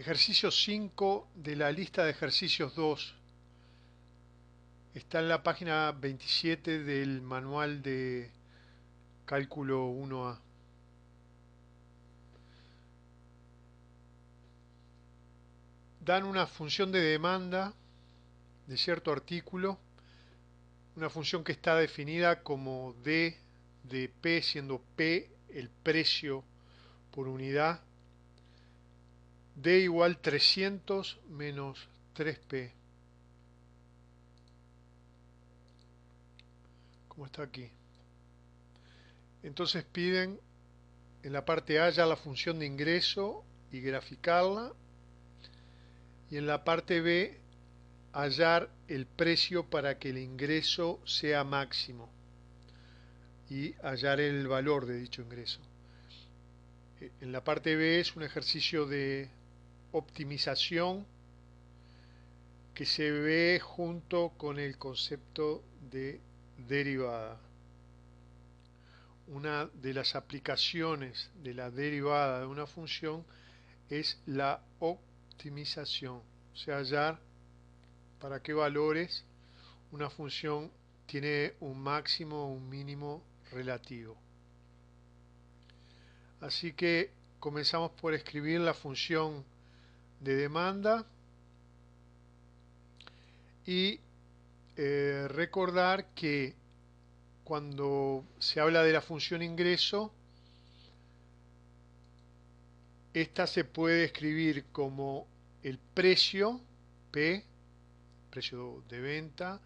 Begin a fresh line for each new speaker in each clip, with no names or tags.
Ejercicio 5 de la lista de ejercicios 2 está en la página 27 del manual de cálculo 1A. Dan una función de demanda de cierto artículo, una función que está definida como D de P, siendo P el precio por unidad, D igual 300 menos 3P, como está aquí. Entonces piden en la parte A ya la función de ingreso y graficarla, y en la parte B hallar el precio para que el ingreso sea máximo y hallar el valor de dicho ingreso. En la parte B es un ejercicio de optimización que se ve junto con el concepto de derivada. Una de las aplicaciones de la derivada de una función es la optimización, o sea, hallar para qué valores una función tiene un máximo o un mínimo relativo. Así que comenzamos por escribir la función de demanda y recordar que cuando se habla de la función ingreso, esta se puede escribir como el precio, P, precio de venta,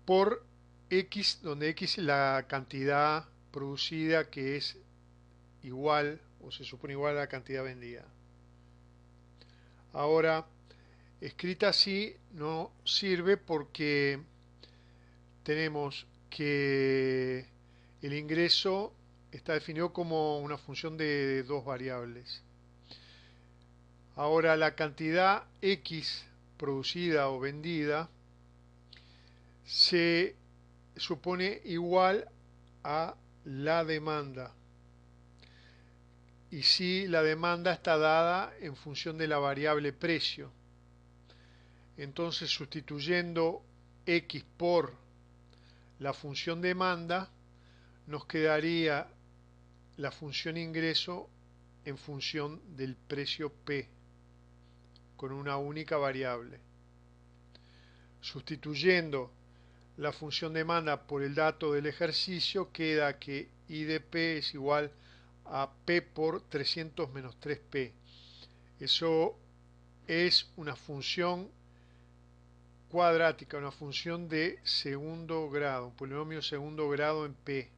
por X, donde X es la cantidad producida, que es igual o se supone igual a la cantidad vendida. Ahora, escrita así no sirve porque tenemos que el ingreso está definido como una función de dos variables. Ahora, la cantidad X producida o vendida se supone igual a la demanda, y si la demanda está dada en función de la variable precio. Entonces, sustituyendo X por la función demanda, nos quedaría la función ingreso en función del precio P, con una única variable. Sustituyendo la función demanda por el dato del ejercicio, queda que I de P es igual a P por 300 menos 3P. Eso es una función cuadrática, una función de segundo grado, un polinomio segundo grado en P.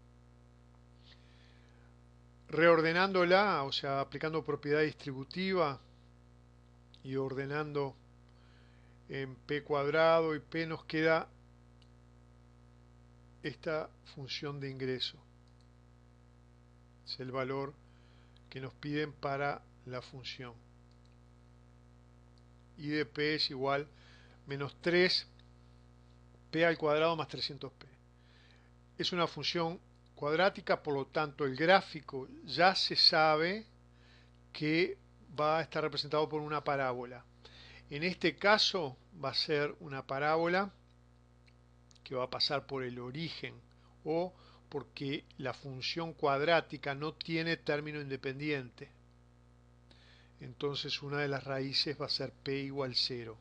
Reordenándola, o sea, aplicando propiedad distributiva y ordenando en P cuadrado y P, nos queda esta función de ingreso. Es el valor que nos piden para la función. I de P es igual menos 3P al cuadrado más 300P. Es una función cuadrática, por lo tanto el gráfico ya se sabe que va a estar representado por una parábola. En este caso va a ser una parábola que va a pasar por el origen, o porque la función cuadrática no tiene término independiente. Entonces una de las raíces va a ser P igual 0.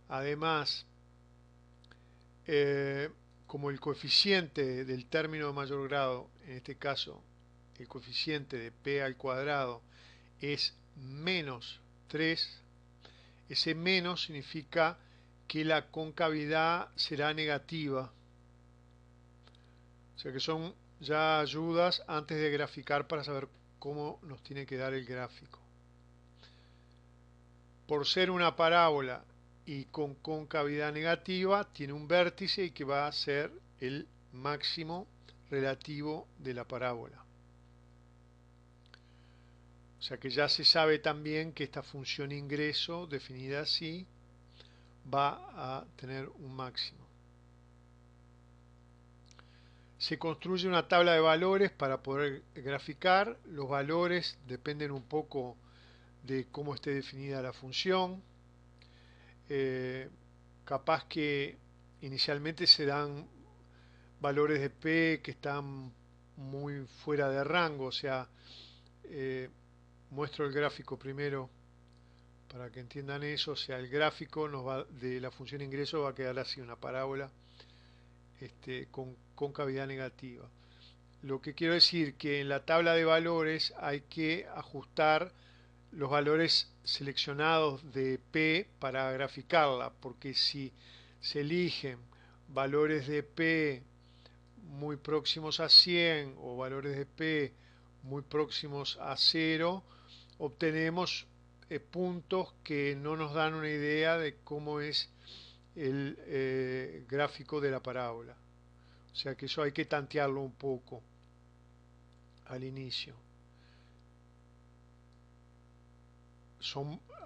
Además, como el coeficiente del término de mayor grado, en este caso el coeficiente de P al cuadrado, es menos 3, ese menos significa que la concavidad será negativa. O sea que son ya ayudas antes de graficar para saber cómo nos tiene que dar el gráfico. Por ser una parábola y con concavidad negativa, tiene un vértice y que va a ser el máximo relativo de la parábola. O sea que ya se sabe también que esta función ingreso, definida así, va a tener un máximo. Se construye una tabla de valores para poder graficar. Los valores dependen un poco de cómo esté definida la función. Capaz que inicialmente se dan valores de P que están muy fuera de rango, o sea, eh, muestro el gráfico primero para que entiendan eso. O sea, el gráfico de la función ingreso va a quedar así, una parábola con cavidad negativa. Lo que quiero decir que en la tabla de valores hay que ajustar los valores seleccionados de P para graficarla, porque si se eligen valores de P muy próximos a 100 o valores de P muy próximos a 0, obtenemos puntos que no nos dan una idea de cómo es el gráfico de la parábola. O sea que eso hay que tantearlo un poco al inicio.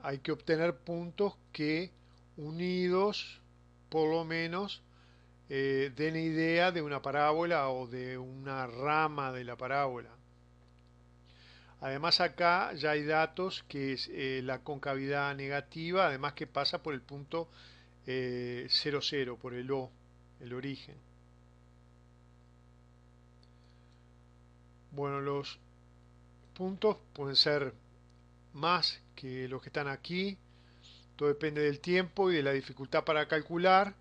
Hay que obtener puntos que unidos por lo menos den idea de una parábola o de una rama de la parábola. Además acá ya hay datos que es la concavidad negativa, además que pasa por el punto 0, 0, por el O, el origen. Bueno, los puntos pueden ser más que los que están aquí. Todo depende del tiempo y de la dificultad para calcular.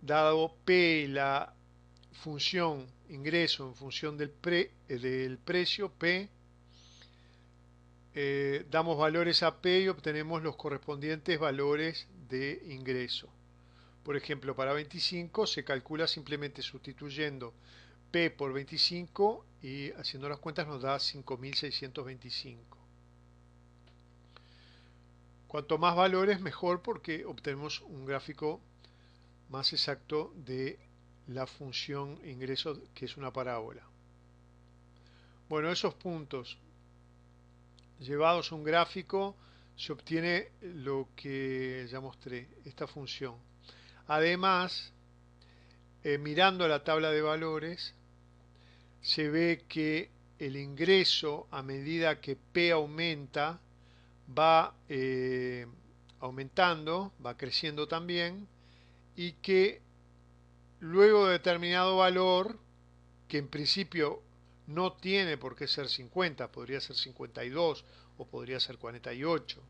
Dado P, la función ingreso en función del precio P, damos valores a P y obtenemos los correspondientes valores de ingreso. Por ejemplo, para 25 se calcula simplemente sustituyendo P por 25 y haciendo las cuentas nos da 5.625. Cuanto más valores mejor, porque obtenemos un gráfico más exacto de la función ingreso, que es una parábola. Bueno, esos puntos llevados a un gráfico se obtiene lo que ya mostré, esta función. Además, mirando la tabla de valores, se ve que el ingreso, a medida que P aumenta, va aumentando, va creciendo también, y que luego de determinado valor, que en principio no tiene por qué ser 50, podría ser 52 o podría ser 48.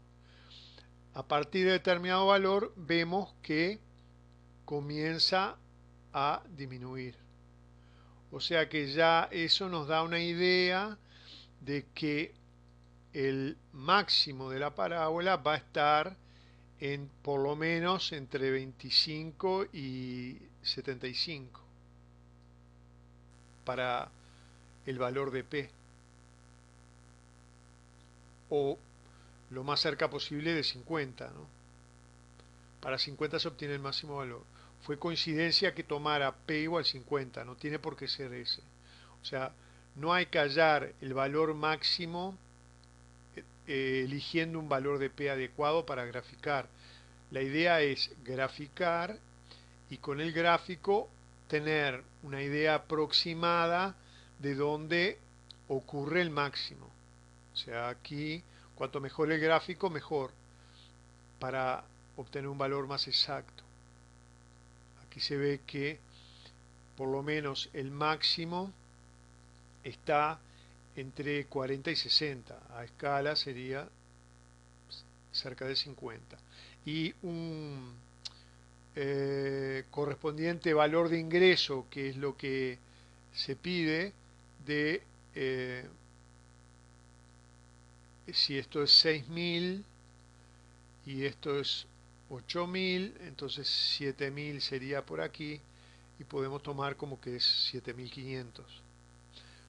A partir de determinado valor vemos que comienza a disminuir. O sea que ya eso nos da una idea de que el máximo de la parábola va a estar en por lo menos entre 25 y 75 para el valor de P, o lo más cerca posible de 50, ¿no? Para 50 se obtiene el máximo valor. Fue coincidencia que tomara P igual 50, no tiene por qué ser ese. O sea, no hay que hallar el valor máximo eligiendo un valor de P adecuado para graficar. La idea es graficar y con el gráfico tener una idea aproximada de dónde ocurre el máximo. O sea, aquí cuanto mejor el gráfico, mejor para obtener un valor más exacto. Aquí se ve que por lo menos el máximo está entre 40 y 60. A escala sería cerca de 50. Y un correspondiente valor de ingreso, que es lo que se pide de si esto es 6.000 y esto es 8.000, entonces 7.000 sería por aquí y podemos tomar como que es 7.500.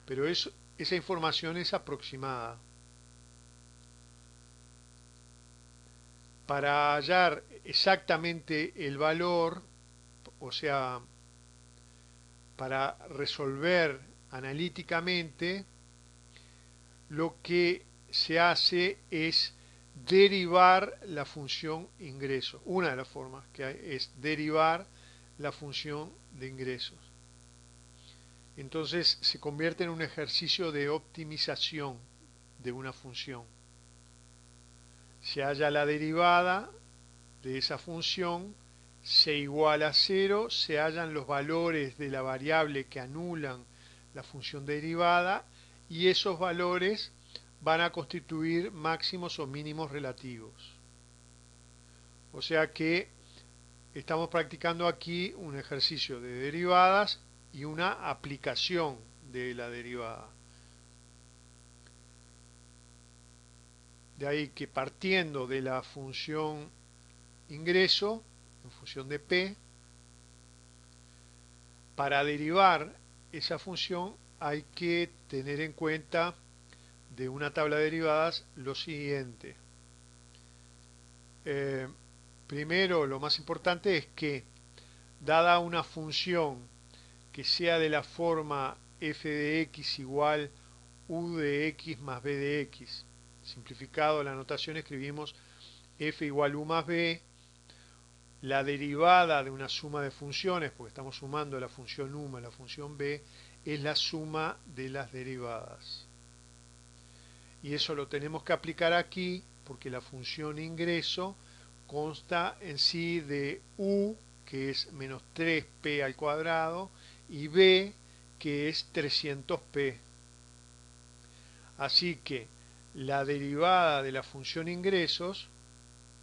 Pero esa información es aproximada. Para hallar exactamente el valor, o sea, para resolver analíticamente, lo que se hace es derivar la función ingreso. Una de las formas que hay es derivar la función de ingresos. Entonces se convierte en un ejercicio de optimización de una función. se halla la derivada de esa función, c igual a 0, se hallan los valores de la variable que anulan la función derivada y esos valores van a constituir máximos o mínimos relativos. O sea que estamos practicando aquí un ejercicio de derivadas y una aplicación de la derivada. De ahí que partiendo de la función ingreso, en función de P, para derivar esa función hay que tener en cuenta de una tabla de derivadas lo siguiente. Primero, lo más importante es que, dada una función que sea de la forma f de x igual u de x más b de x, simplificado la notación escribimos f igual u más b, la derivada de una suma de funciones, porque estamos sumando la función u más la función b, es la suma de las derivadas. Y eso lo tenemos que aplicar aquí porque la función ingreso consta en sí de u, que es menos 3p al cuadrado, y b, que es 300p. Así que la derivada de la función ingresos,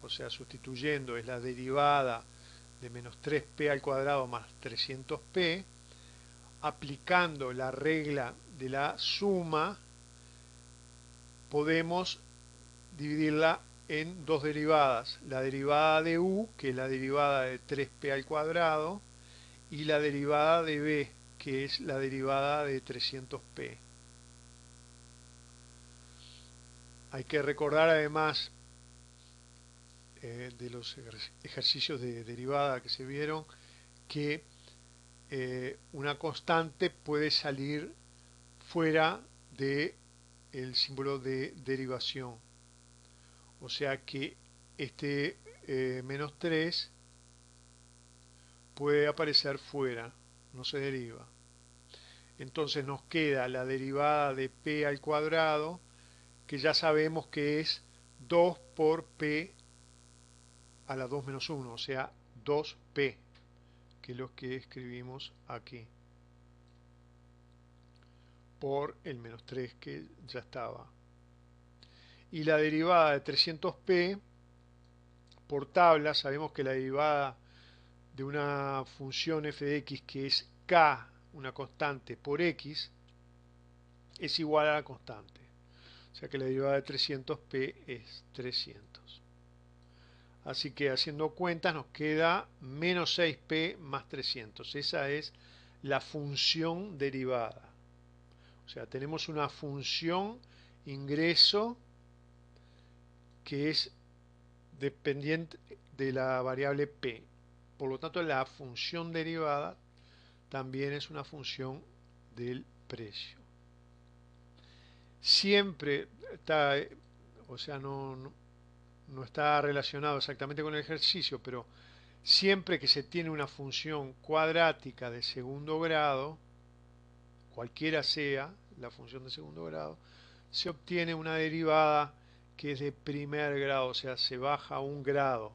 o sea, sustituyendo, es la derivada de menos 3p al cuadrado más 300p, aplicando la regla de la suma, podemos dividirla en dos derivadas, la derivada de u, que es la derivada de 3p al cuadrado, y la derivada de b, que es la derivada de 300p. Hay que recordar además de los ejercicios de derivada que se vieron que una constante puede salir fuera de el símbolo de derivación, o sea que este menos 3 puede aparecer fuera, no se deriva. Entonces nos queda la derivada de p al cuadrado, que ya sabemos que es 2 por p a la 2 menos 1, o sea 2p, que es lo que escribimos aquí, por el menos 3 que ya estaba. Y la derivada de 300p, por tabla, sabemos que la derivada de una función f de x que es k, una constante, por x, es igual a la constante. O sea que la derivada de 300p es 300. Así que haciendo cuentas nos queda menos 6p más 300. Esa es la función derivada. O sea, tenemos una función ingreso que es dependiente de la variable p. Por lo tanto, la función derivada también es una función del precio. Siempre está, o sea, no está relacionado exactamente con el ejercicio, pero siempre que se tiene una función cuadrática de segundo grado, cualquiera sea la función de segundo grado, se obtiene una derivada que es de primer grado, o sea, se baja un grado.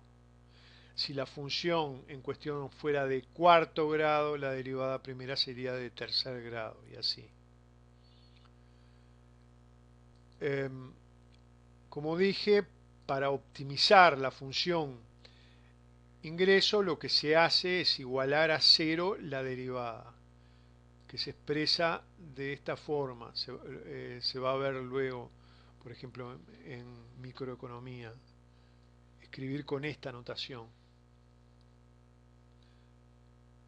Si la función en cuestión fuera de cuarto grado, la derivada primera sería de tercer grado, y así. Como dije, para optimizar la función ingreso, lo que se hace es igualar a cero la derivada, que se expresa de esta forma. Se va a ver luego, por ejemplo, en microeconomía, escribir con esta notación.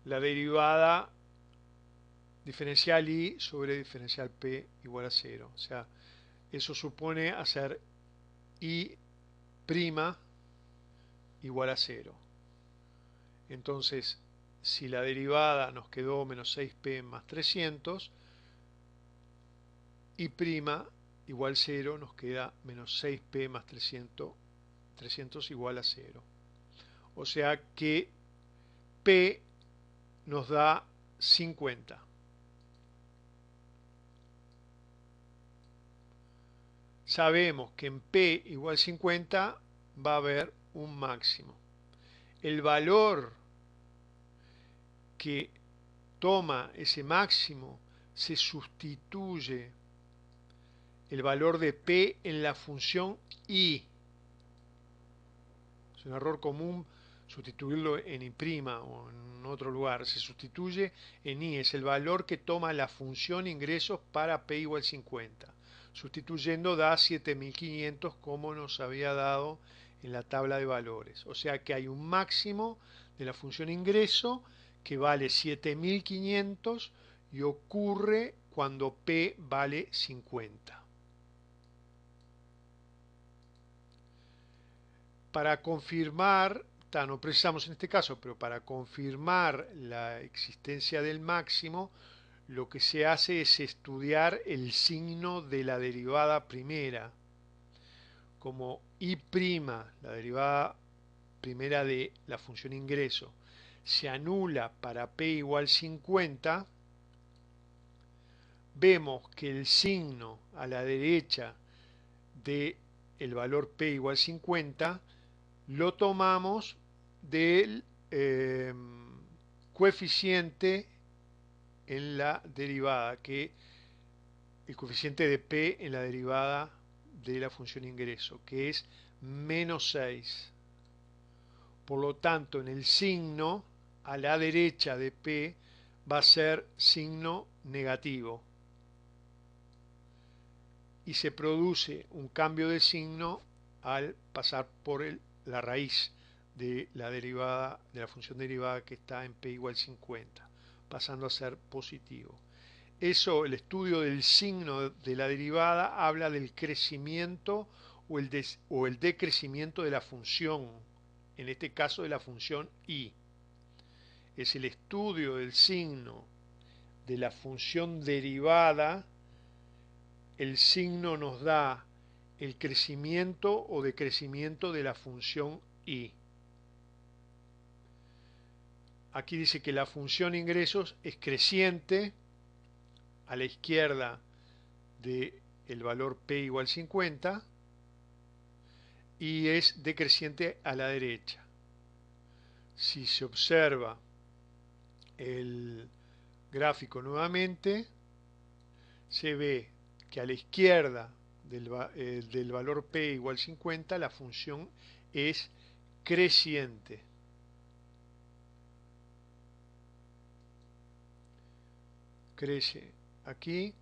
La derivada diferencial i sobre diferencial p igual a 0. O sea, eso supone hacer i' igual a 0. Entonces, si la derivada nos quedó menos 6p más 300, i' igual 0 nos queda menos 6p más 300 igual a 0. O sea que p nos da 50. Sabemos que en p igual 50 va a haber un máximo. El valor que toma ese máximo se sustituye el valor de P en la función I. Es un error común sustituirlo en I' o en otro lugar. Se sustituye en I, es el valor que toma la función ingresos para P igual 50. Sustituyendo da 7500 como nos había dado en la tabla de valores. O sea que hay un máximo de la función ingreso que vale 7500 y ocurre cuando P vale 50. Para confirmar, no precisamos en este caso, pero para confirmar la existencia del máximo, lo que se hace es estudiar el signo de la derivada primera. Como I', la derivada primera de la función ingreso, se anula para P igual 50, vemos que el signo a la derecha del valor P igual 50 lo tomamos del coeficiente en la derivada, que el coeficiente de P en la derivada de la función ingreso, que es menos 6. Por lo tanto, en el signo a la derecha de P va a ser signo negativo. Y se produce un cambio de signo al pasar por la raíz de la derivada de la función derivada que está en P igual 50, pasando a ser positivo. Eso, el estudio del signo de la derivada habla del crecimiento o el decrecimiento de la función, en este caso de la función I. Es el estudio del signo de la función derivada. El signo nos da el crecimiento o decrecimiento de la función I. Aquí dice que la función ingresos es creciente a la izquierda del valor P igual 50 y es decreciente a la derecha. Si se observa el gráfico nuevamente, se ve que a la izquierda del valor P igual 50 la función es creciente. Crece aquí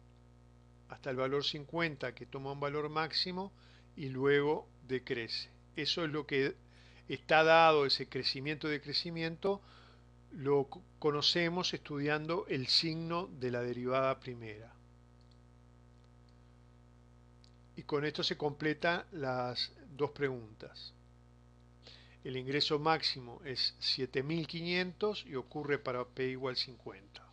hasta el valor 50 que toma un valor máximo y luego decrece. Eso es lo que está dado, ese crecimiento y decrecimiento lo conocemos estudiando el signo de la derivada primera. Y con esto se completan las dos preguntas. El ingreso máximo es 7500 y ocurre para P igual 50.